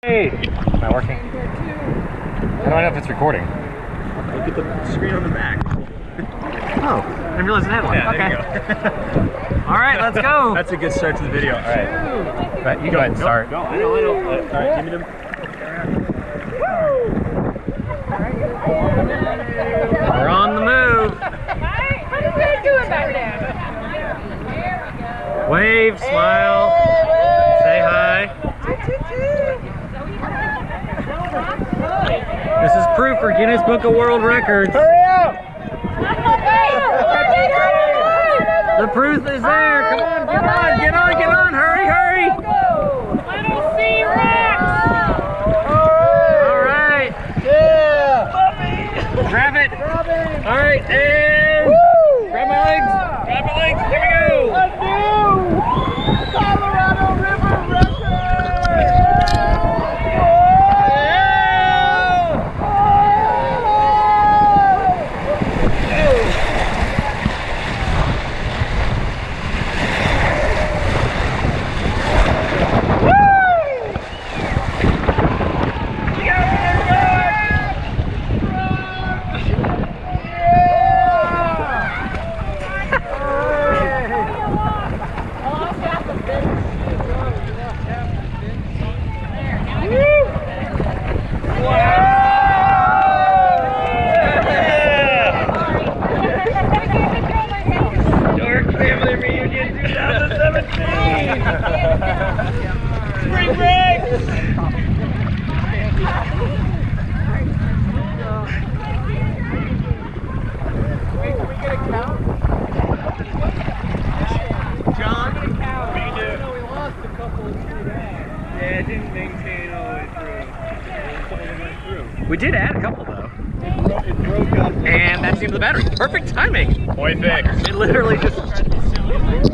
Hey! Am I working? How do I know if it's recording? Look at the screen on the back. Oh, I didn't realize it had one. Yeah, okay. there you go. Alright, let's go! That's a good start to the video. Alright. Right, you go ahead and start. Go. I know. Alright, give me them. We're on the move! What are you doing back there? Wave, smile, say hi. This is proof for Guinness Book of World Records. Hurry up! The proof is there. Come on, get on. Hurry. Little sea rocks. All right. Yeah! Puppy! Grab it. All right, and grab my legs. Here we go. A new Colorado River record! Spring break! Wait, can we get a count? John? We do. No, we lost a couple yeah, it didn't maintain all the way through. We did add a couple though. It broke up. And that's the end of the battery. Perfect timing. Boy fix. It literally just